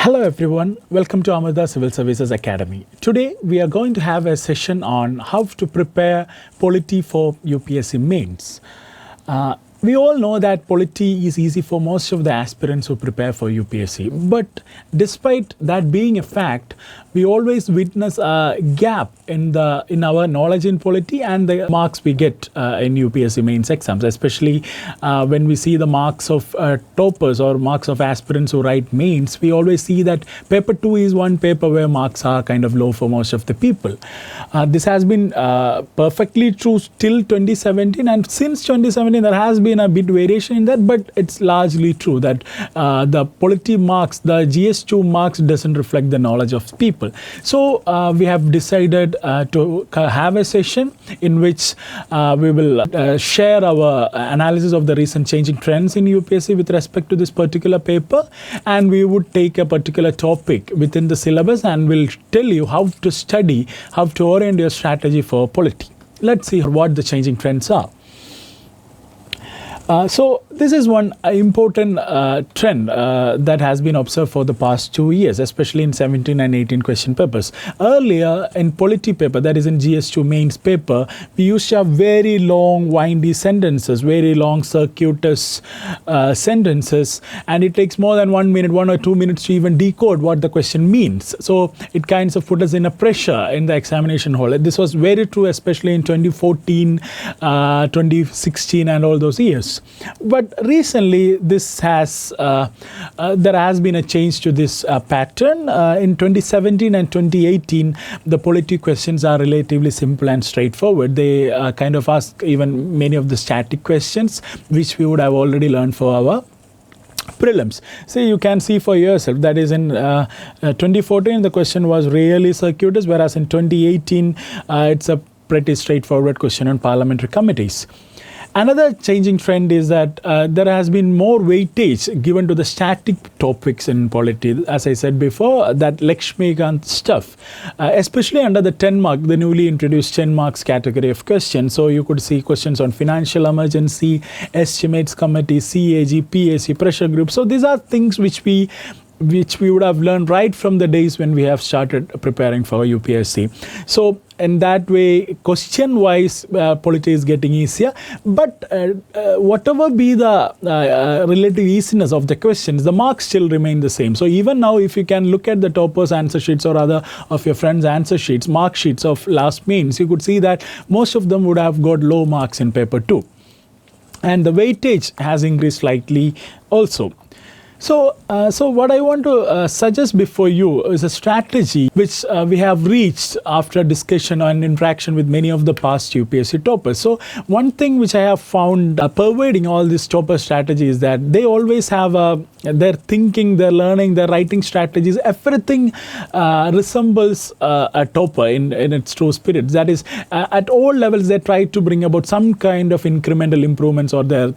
Hello everyone, welcome to Amrita Civil Services Academy. Today we are going to have a session on how to prepare Polity for UPSC mains. We all know that Polity is easy for most of the aspirants who prepare for UPSC, but despite that being a fact, we always witness a gap in our knowledge in Polity and the marks we get in UPSC mains exams, especially when we see the marks of toppers or marks of aspirants who write mains. We always see that paper 2 is one paper where marks are kind of low for most of the people. This has been perfectly true till 2017, and since 2017 there has been a bit variation in that, but it's largely true that the Polity marks, the GS2 marks doesn't reflect the knowledge of people. So we have decided to have a session in which we will share our analysis of the recent changing trends in UPSC with respect to this particular paper, and we would take a particular topic within the syllabus and we'll tell you how to study, how to orient your strategy for Polity. Let's see what the changing trends are. So this is one important trend that has been observed for the past 2 years, especially in 17 and 18 question papers. Earlier in Polity paper, that is in GS2 mains paper, we used to have very long windy sentences, very long circuitous sentences, and it takes more than 1 minute, 1 or 2 minutes to even decode what the question means. So it kind of put us in a pressure in the examination hall. This was very true, especially in 2014, 2016 and all those years. But recently this has there has been a change to this pattern. In 2017 and 2018 the Polity questions are relatively simple and straightforward. They kind of ask even many of the static questions which we would have already learned for our Prelims. So you can see for yourself that is in 2014 the question was really circuitous, whereas in 2018 it's a pretty straightforward question on parliamentary committees. Another changing trend is that there has been more weightage given to the static topics in Polity. As I said before, that Lakshmikant stuff, especially under the 10 mark, the newly introduced 10 marks category of questions. So you could see questions on financial emergency, estimates committee, CAG, PAC, pressure group. So these are things which we would have learned right from the days when we have started preparing for UPSC. So in that way, question-wise, Polity is getting easier. But whatever be the relative easiness of the questions, the marks still remain the same. So even now, if you can look at the toppers' answer sheets or other of your friends' answer sheets, mark sheets of last mains, you could see that most of them would have got low marks in paper 2. And the weightage has increased slightly also. So what I want to suggest before you is a strategy which we have reached after discussion and interaction with many of the past UPSC toppers. So one thing which I have found pervading all these topper strategies is that they always have their thinking, their learning, their writing strategies, everything resembles a topper in its true spirit. That is, at all levels they try to bring about some kind of incremental improvements, or their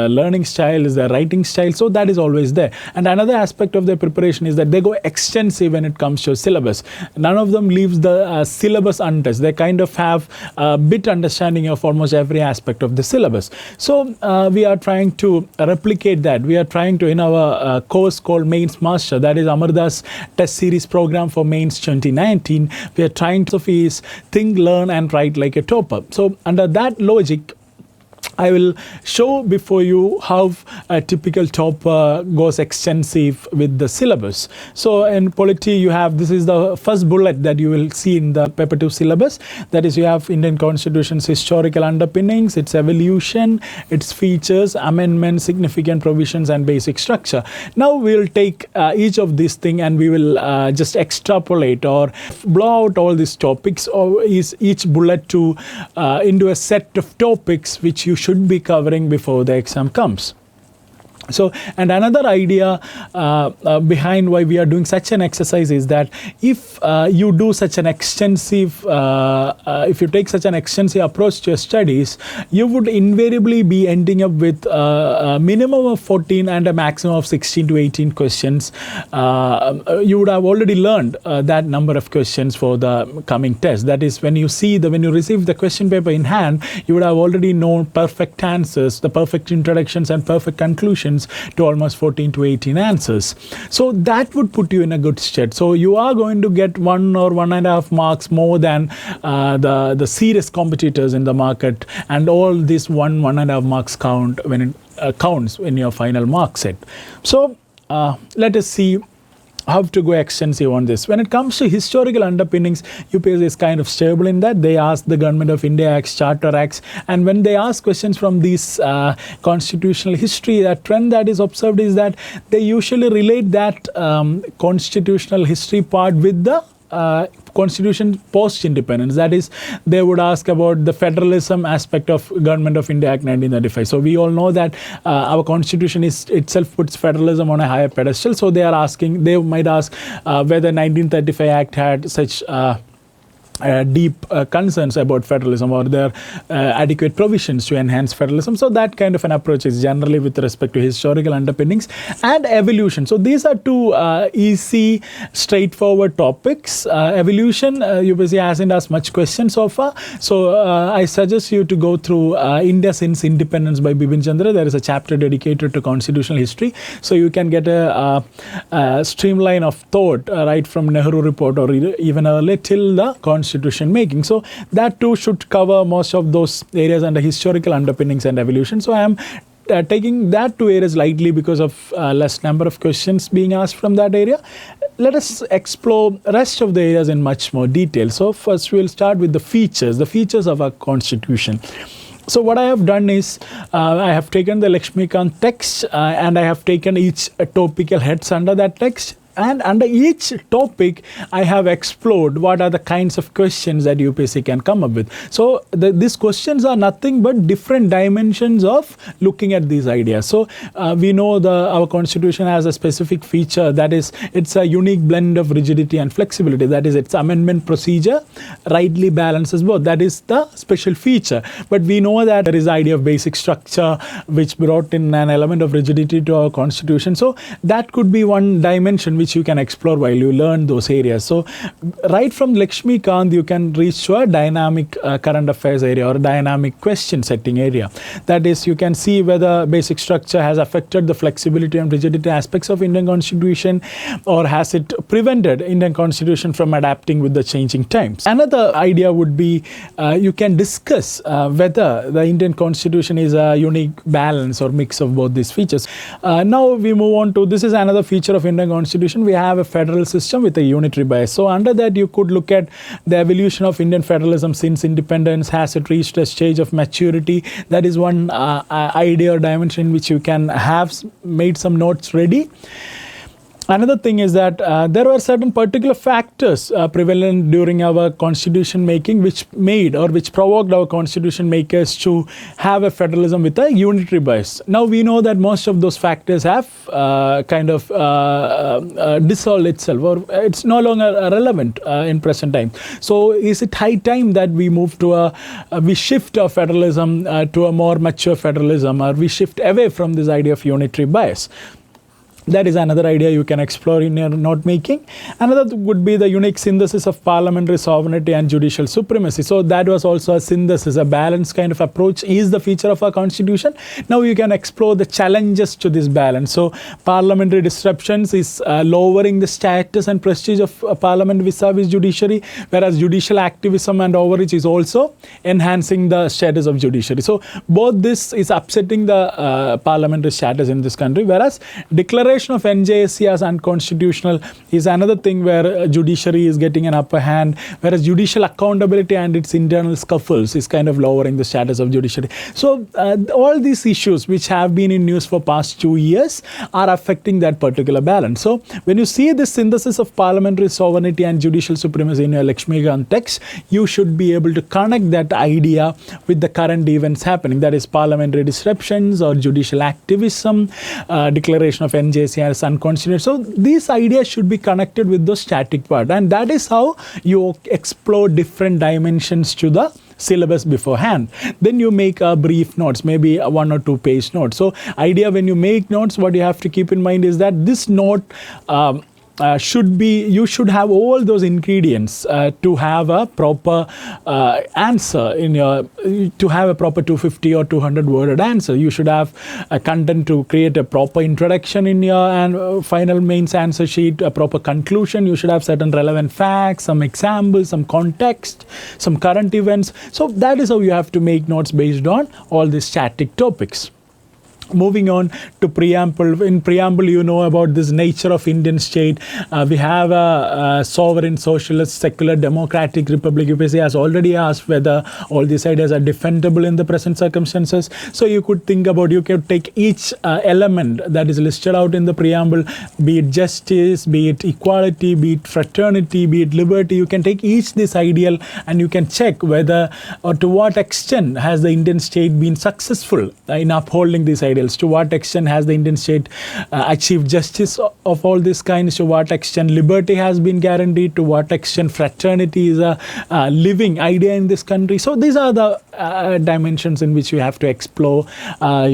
learning style is their writing style. So that is always there. And another aspect of their preparation is that they go extensive when it comes to syllabus. None of them leaves the syllabus untouched. They kind of have a bit understanding of almost every aspect of the syllabus. So we are trying to replicate that. We are trying to, in our course called Mains Master, that is Amrita's test series program for Mains 2019, we are trying to think, learn and write like a topper. So under that logic, I will show before you how a typical topper goes extensive with the syllabus. So in Polity, you have, this is the first bullet that you will see in the paper 2 syllabus. That is, you have Indian Constitution's historical underpinnings, its evolution, its features, amendments, significant provisions and basic structure. Now we will take each of these things and we will just extrapolate or blow out all these topics, or each bullet to into a set of topics which you should be covering before the exam comes. So, and another idea behind why we are doing such an exercise is that if you do such an extensive, if you take such an extensive approach to your studies, you would invariably be ending up with a minimum of 14 and a maximum of 16 to 18 questions. You would have already learned that number of questions for the coming test. That is, when you receive the question paper in hand, you would have already known perfect answers, the perfect introductions and perfect conclusions questions to almost 14 to 18 answers. So that would put you in a good stead. So you are going to get 1 or 1.5 marks more than the serious competitors in the market, and all these 1.5 marks count when it counts in your final mark set. So let us see how to go extensive on this. When it comes to historical underpinnings, UPSC is kind of stable in that they ask the Government of India Acts, Charter Acts, and when they ask questions from these constitutional history, that trend that is observed is that they usually relate that constitutional history part with the constitution post-independence. That is, they would ask about the federalism aspect of Government of India Act 1935. So we all know that our constitution itself puts federalism on a higher pedestal. So they might ask whether 1935 Act had such deep concerns about federalism, or there adequate provisions to enhance federalism. So that kind of an approach is generally with respect to historical underpinnings and evolution. So these are two easy, straightforward topics. Evolution, UPSC hasn't asked much questions so far. So I suggest you to go through India Since Independence by Bipin Chandra. There is a chapter dedicated to constitutional history. So you can get a streamline of thought right from Nehru Report or even earlier till the constitution making. So that too should cover most of those areas under historical underpinnings and evolution. So I am taking that two areas lightly because of less number of questions being asked from that area. Let us explore rest of the areas in much more detail. So first we will start with the features of our constitution. So what I have done is I have taken the Lakshmikant text and I have taken each topical heads under that text. And under each topic, I have explored what are the kinds of questions that UPSC can come up with. So these questions are nothing but different dimensions of looking at these ideas. So we know our constitution has a specific feature, that is, it's a unique blend of rigidity and flexibility. That is, its amendment procedure rightly balances both. That is the special feature. But we know that there is the idea of basic structure, which brought in an element of rigidity to our constitution. So that could be one dimension which you can explore while you learn those areas. So right from Lakshmikant, you can reach to a dynamic current affairs area or dynamic question setting area. That is, you can see whether basic structure has affected the flexibility and rigidity aspects of Indian constitution, or has it prevented Indian constitution from adapting with the changing times. Another idea would be you can discuss whether the Indian constitution is a unique balance or mix of both these features. Now we move on to, this is another feature of Indian constitution. We have a federal system with a unitary bias. So under that, you could look at the evolution of Indian federalism since independence. Has it reached a stage of maturity? That is one idea or dimension in which you can have made some notes ready. Another thing is that there were certain particular factors prevalent during our constitution making which provoked our constitution makers to have a federalism with a unitary bias. Now we know that most of those factors have dissolved itself, or it's no longer relevant in present time. So is it high time that we move to we shift our federalism to a more mature federalism, or we shift away from this idea of unitary bias? That is another idea you can explore in your note making. Another would be the unique synthesis of parliamentary sovereignty and judicial supremacy. So that was also a synthesis, a balanced kind of approach is the feature of our constitution. Now you can explore the challenges to this balance. So parliamentary disruptions is lowering the status and prestige of parliament vis-a-vis judiciary, whereas judicial activism and overreach is also enhancing the status of judiciary. So both this is upsetting the parliamentary status in this country, whereas declaration of NJSC as unconstitutional is another thing where judiciary is getting an upper hand, whereas judicial accountability and its internal scuffles is kind of lowering the status of judiciary. So all these issues which have been in news for past 2 years are affecting that particular balance. So when you see this synthesis of parliamentary sovereignty and judicial supremacy in your Lakshmikant text, you should be able to connect that idea with the current events happening, that is parliamentary disruptions or judicial activism, declaration of NJSC as unconstitutional. So these ideas should be connected with the static part, and that is how you explore different dimensions to the syllabus beforehand. Then you make brief notes, maybe a 1 or 2 page note. So idea when you make notes, what you have to keep in mind is that this note you should have all those ingredients to have a proper answer to have a proper 250 or 200 worded answer. You should have a content to create a proper introduction in your final mains answer sheet, a proper conclusion. You should have certain relevant facts, some examples, some context, some current events. So that is how you have to make notes based on all these static topics. Moving on to preamble. In preamble, you know about this nature of Indian state. We have a sovereign, socialist, secular, democratic republic. UPSC has already asked whether all these ideas are defendable in the present circumstances. So you could think about, you could take each element that is listed out in the preamble, be it justice, be it equality, be it fraternity, be it liberty. You can take each this ideal and you can check whether or to what extent has the Indian state been successful in upholding these ideas. To what extent has the Indian state achieved justice of all these kinds? To what extent liberty has been guaranteed? To what extent fraternity is a living idea in this country? So these are the dimensions in which you have to explore while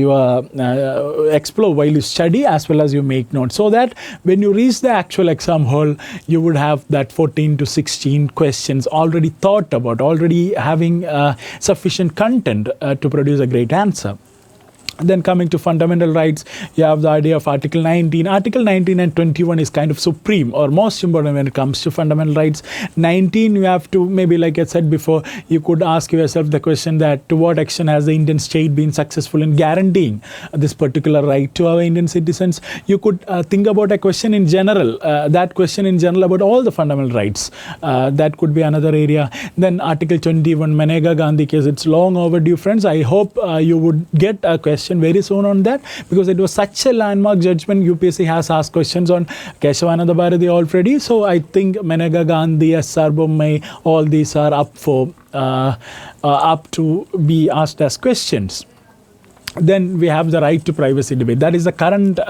you study as well as you make notes, so that when you reach the actual exam hall, you would have that 14 to 16 questions already thought about, already having sufficient content to produce a great answer. Then coming to fundamental rights, you have the idea of Article 19. Article 19 and 21 is kind of supreme or most important when it comes to fundamental rights. 19, you have to, maybe like I said before, you could ask yourself the question that to what extent has the Indian state been successful in guaranteeing this particular right to our Indian citizens. You could think about a question in general, that question in general about all the fundamental rights. That could be another area. Then Article 21, Maneka Gandhi case, it's long overdue, friends. I hope you would get a question very soon on that, because it was such a landmark judgment. UPSC has asked questions on Keshavananda Bharati already. So I think Maneka Gandhi, S.R. Bommai, all these are up to be asked as questions. Then we have the right to privacy debate. That is the current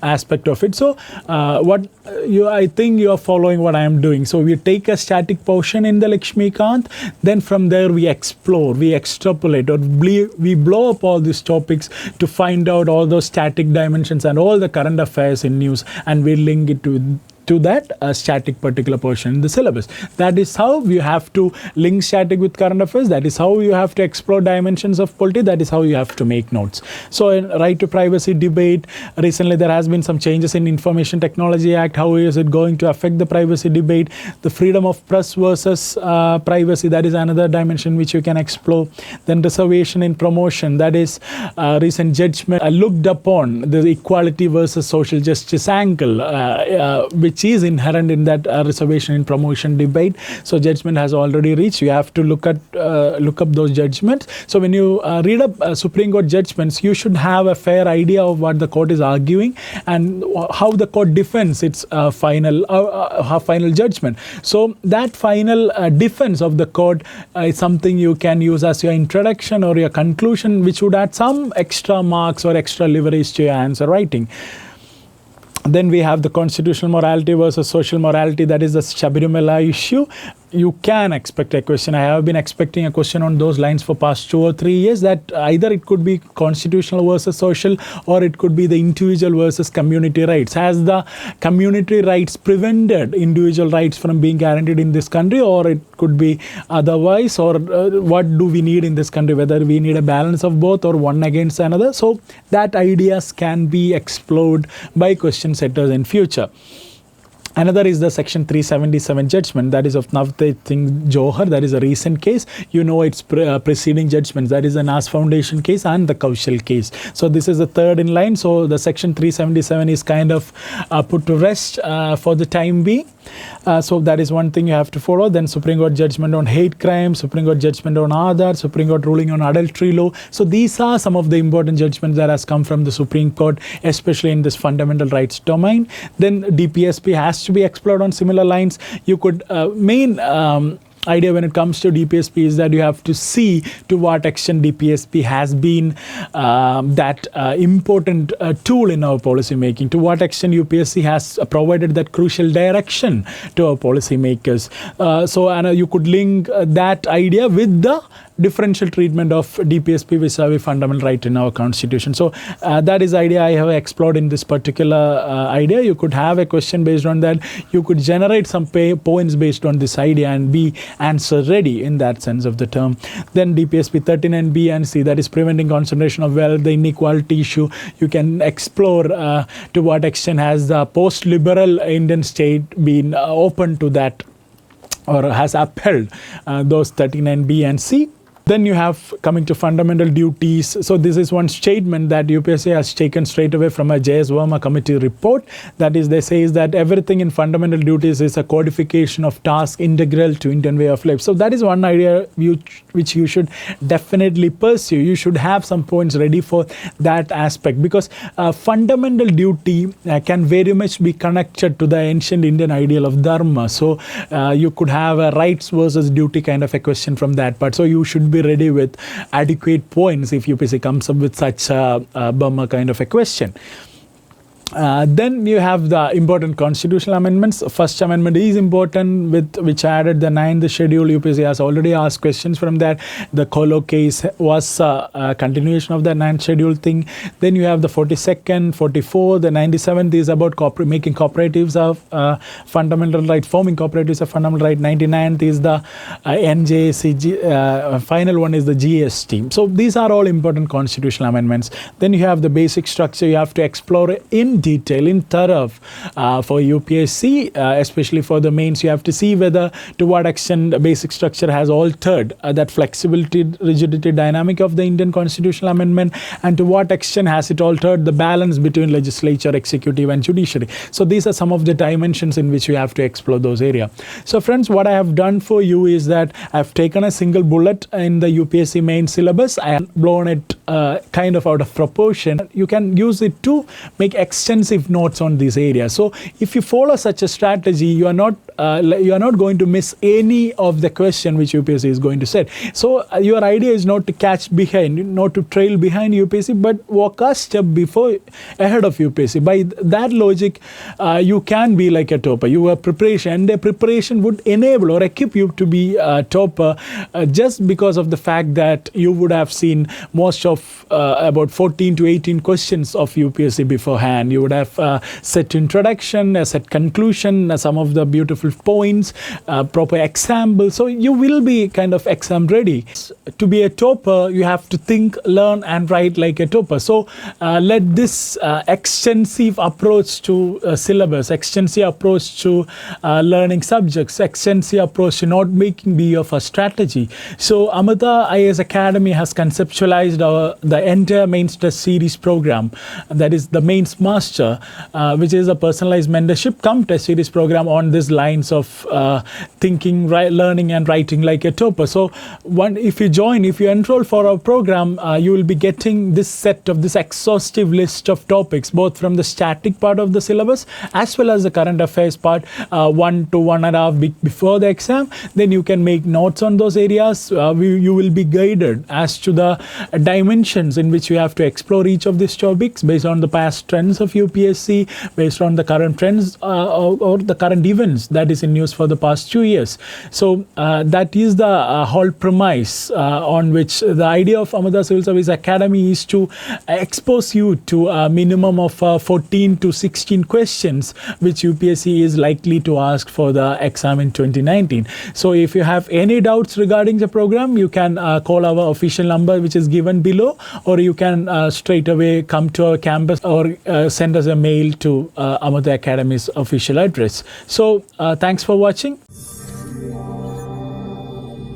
aspect of it. So I think you are following what I am doing. So we take a static portion in the Lakshmikant, then from there we explore, we extrapolate, or we blow up all these topics to find out all those static dimensions and all the current affairs in news, and we link it to that static particular portion in the syllabus. That is how you have to link static with current affairs. That is how you have to explore dimensions of polity. That is how you have to make notes. So in right to privacy debate, recently there has been some changes in Information Technology Act. How is it going to affect the privacy debate? The freedom of press versus privacy, that is another dimension which you can explore. Then reservation in promotion, that is recent judgment looked upon the equality versus social justice angle, which is inherent in that reservation in promotion debate. So judgment has already reached. You have to look up those judgments. So when you read up Supreme Court judgments, you should have a fair idea of what the court is arguing and how the court defends its final judgment. So that final defense of the court is something you can use as your introduction or your conclusion, which would add some extra marks or extra leverage to your answer writing. Then we have the constitutional morality versus social morality. That is the Sabarimala issue. You can expect a question. I have been expecting a question on those lines for past 2 or 3 years, that either it could be constitutional versus social, or it could be the individual versus community rights. Has the community rights prevented individual rights from being guaranteed in this country, or it could be otherwise, or what do we need in this country, whether we need a balance of both or one against another? So that ideas can be explored by question setters in future. Another is the Section 377 judgment, that is of Navtesh Singh Johar. That is a recent case. You know its preceding judgments. That is the Nas Foundation case and the Kaushal case. So this is the third in line. So the Section 377 is kind of put to rest for the time being. So that is one thing you have to follow. Then Supreme Court judgment on hate crime, Supreme Court judgment on Aadhaar, Supreme Court ruling on adultery law. So these are some of the important judgments that has come from the Supreme Court, especially in this fundamental rights domain. Then DPSP has to be explored on similar lines. You could idea when it comes to DPSP is that you have to see to what extent DPSP has been that important tool in our policy making, to what extent UPSC has provided that crucial direction to our policy makers. So you could link that idea with the differential treatment of DPSP vis-a-vis fundamental right in our constitution. So that is the idea I have explored in this particular idea. You could have a question based on that. You could generate some points based on this idea and be answer ready in that sense of the term. Then DPSP 39B and C, that is preventing concentration of wealth, the inequality issue. You can explore to what extent has the post-liberal Indian state been open to that or has upheld those 39B and C. Then you have coming to fundamental duties. So this is one statement that UPSC has taken straight away from a J.S. Verma committee report. That is, they say is that everything in fundamental duties is a codification of task integral to Indian way of life. So that is one idea which you should definitely pursue. You should have some points ready for that aspect, because fundamental duty can very much be connected to the ancient Indian ideal of dharma. So you could have a rights versus duty kind of a question from that part. So you should be ready with adequate points if UPSC comes up with such a Burma kind of a question. Then you have the important constitutional amendments. First amendment is important, with which added the 9th schedule. UPSC has already asked questions from that. The Colo case was a continuation of the 9th schedule thing. Then you have the 42nd, 44th, the 97th is about making cooperatives of fundamental right, forming cooperatives of fundamental right. 99th is the NJCG, final one is the GST. So these are all important constitutional amendments. Then you have the basic structure. You have to explore in detail, in thorough for UPSC, especially for the mains. You have to see whether to what extent the basic structure has altered that flexibility, rigidity dynamic of the Indian constitutional amendment, and to what extent has it altered the balance between legislature, executive and judiciary. So these are some of the dimensions in which you have to explore those areas. So friends, what I have done for you is that I have taken a single bullet in the UPSC main syllabus. I have blown it kind of out of proportion. You can use it to make extensive notes on these areas. So if you follow such a strategy, you are not going to miss any of the question which UPSC is going to set. So your idea is not to catch behind, not to trail behind UPSC, but walk a step ahead of UPSC. By that logic, you can be like a topper. Your preparation and the preparation would enable or equip you to be a topper just because of the fact that you would have seen most of about 14 to 18 questions of UPSC beforehand. You would have set introduction, set conclusion, some of the beautiful points, proper example. So you will be kind of exam ready. To be a topper, you have to think, learn and write like a topper. So let this extensive approach to syllabus, extensive approach to learning subjects, extensive approach to note making be your first strategy. So Amrita IAS Academy has conceptualized the entire mains test series program, that is the mains master, which is a personalized mentorship come test series program on these lines of thinking, learning and writing like a topper. So if you enroll for our program, you will be getting this exhaustive list of topics, both from the static part of the syllabus as well as the current affairs part, 1 to 1.5 week before the exam. Then you can make notes on those areas. You will be guided as to the dimensions in which you have to explore each of these topics based on the past trends of UPSC, based on the current trends or the current events that is in news for the past 2 years. So that is the whole premise on which the idea of Amrita Civil Service Academy is to expose you to a minimum of 14 to 16 questions which UPSC is likely to ask for the exam in 2019. So if you have any doubts regarding the program, you can call our official number which is given below, or you can straight away come to our campus or send us a mail to Amrita Academy's official address. So thanks for watching.